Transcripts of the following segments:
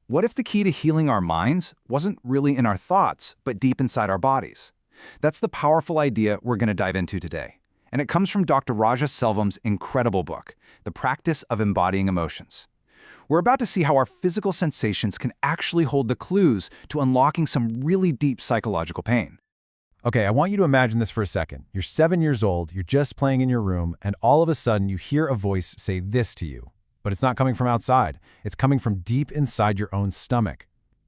What if the key to healing our minds wasn't really in our thoughts, but deep inside our bodies? That's the powerful idea we're going to dive into today. And it comes from Dr. Raja Selvam's incredible book, The Practice of Embodying Emotions. We're about to see how our physical sensations can actually hold the clues to unlocking some really deep psychological pain. Okay, I want you to imagine this for a second. You're 7 years old, you're just playing in your room, and all of a sudden you hear a voice say this to you. But it's not coming from outside. It's coming from deep inside your own stomach.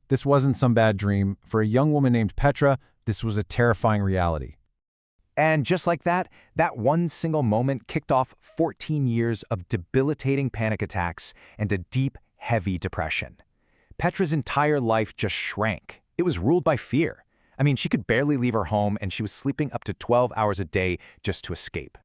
This wasn't some bad dream. For a young woman named Petra, this was a terrifying reality. And just like that, that one single moment kicked off 14 years of debilitating panic attacks and a deep, heavy depression. Petra's entire life just shrank. It was ruled by fear. I mean, she could barely leave her home, and she was sleeping up to 12 hours a day just to escape.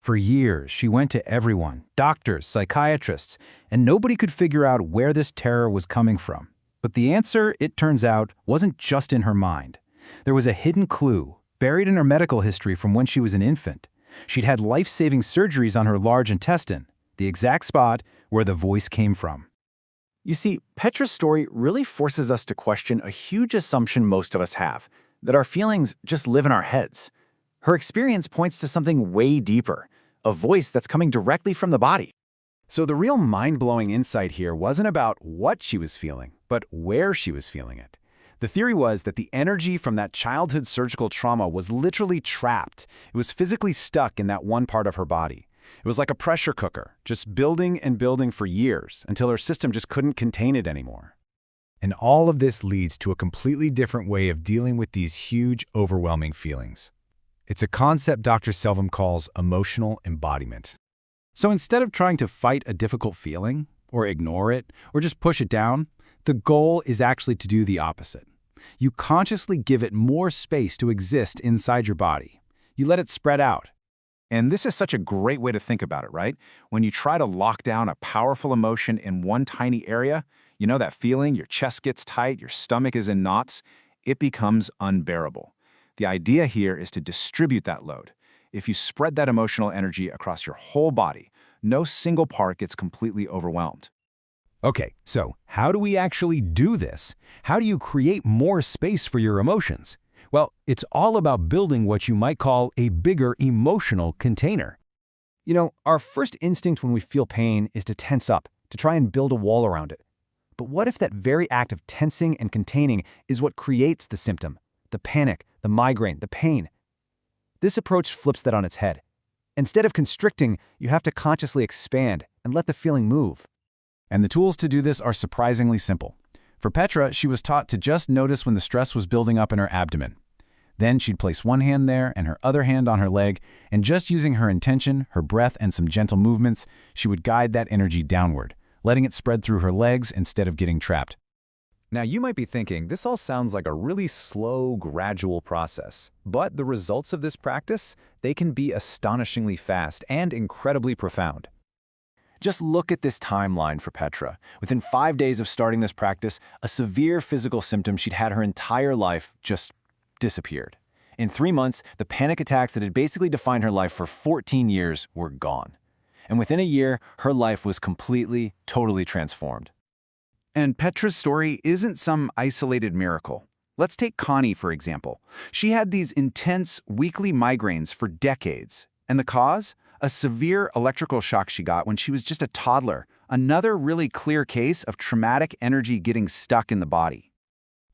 For years, she went to everyone, doctors, psychiatrists, and nobody could figure out where this terror was coming from. But the answer, it turns out, wasn't just in her mind. There was a hidden clue, buried in her medical history from when she was an infant. She'd had life-saving surgeries on her large intestine, the exact spot where the voice came from. You see, Petra's story really forces us to question a huge assumption most of us have, that our feelings just live in our heads. Her experience points to something way deeper, a voice that's coming directly from the body. So the real mind-blowing insight here wasn't about what she was feeling, but where she was feeling it. The theory was that the energy from that childhood surgical trauma was literally trapped. It was physically stuck in that one part of her body. It was like a pressure cooker, just building and building for years until her system just couldn't contain it anymore. And all of this leads to a completely different way of dealing with these huge, overwhelming feelings. It's a concept Dr. Selvam calls emotional embodiment. So instead of trying to fight a difficult feeling, or ignore it, or just push it down, the goal is actually to do the opposite. You consciously give it more space to exist inside your body. You let it spread out. And this is such a great way to think about it, right? When you try to lock down a powerful emotion in one tiny area, you know that feeling, your chest gets tight, your stomach is in knots, it becomes unbearable. The idea here is to distribute that load. If you spread that emotional energy across your whole body, no single part gets completely overwhelmed. Okay, so how do we actually do this? How do you create more space for your emotions? Well, it's all about building what you might call a bigger emotional container. You know, our first instinct when we feel pain is to tense up, to try and build a wall around it. But what if that very act of tensing and containing is what creates the symptom, the panic, the migraine, the pain? This approach flips that on its head. Instead of constricting, you have to consciously expand and let the feeling move. And the tools to do this are surprisingly simple. For Petra, she was taught to just notice when the stress was building up in her abdomen. Then she'd place one hand there and her other hand on her leg, and just using her intention, her breath, and some gentle movements, she would guide that energy downward, letting it spread through her legs instead of getting trapped. Now you might be thinking, this all sounds like a really slow, gradual process. But the results of this practice, they can be astonishingly fast and incredibly profound. Just look at this timeline for Petra. Within 5 days of starting this practice, a severe physical symptom she'd had her entire life just disappeared. In 3 months, the panic attacks that had basically defined her life for 14 years were gone. And within a year, her life was completely, totally transformed. And Petra's story isn't some isolated miracle. Let's take Connie, for example. She had these intense weekly migraines for decades. And the cause? A severe electrical shock she got when she was just a toddler. Another really clear case of traumatic energy getting stuck in the body.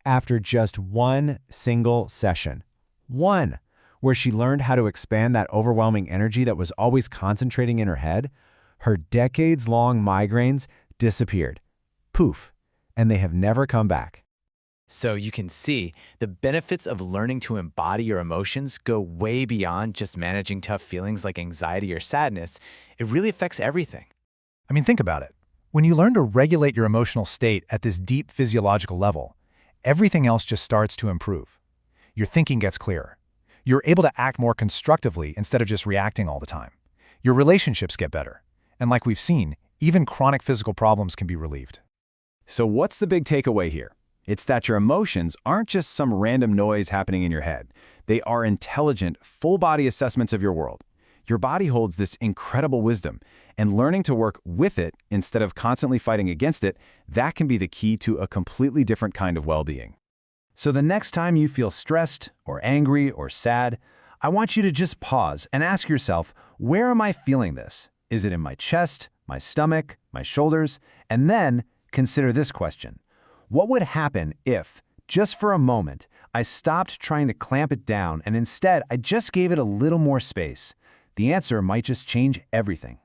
After just one single session, where she learned how to expand that overwhelming energy that was always concentrating in her head, her decades-long migraines disappeared. Poof, and they have never come back. So you can see, the benefits of learning to embody your emotions go way beyond just managing tough feelings like anxiety or sadness. It really affects everything. I mean, think about it. When you learn to regulate your emotional state at this deep physiological level, everything else just starts to improve. Your thinking gets clearer. You're able to act more constructively instead of just reacting all the time. Your relationships get better. And like we've seen, even chronic physical problems can be relieved. So what's the big takeaway here? It's that your emotions aren't just some random noise happening in your head. They are intelligent, full-body assessments of your world. Your body holds this incredible wisdom, and learning to work with it instead of constantly fighting against it, that can be the key to a completely different kind of well-being. So the next time you feel stressed or angry or sad, I want you to just pause and ask yourself, where am I feeling this? Is it in my chest, my stomach, my shoulders? And then consider this question. What would happen if, just for a moment, I stopped trying to clamp it down and instead I just gave it a little more space? The answer might just change everything.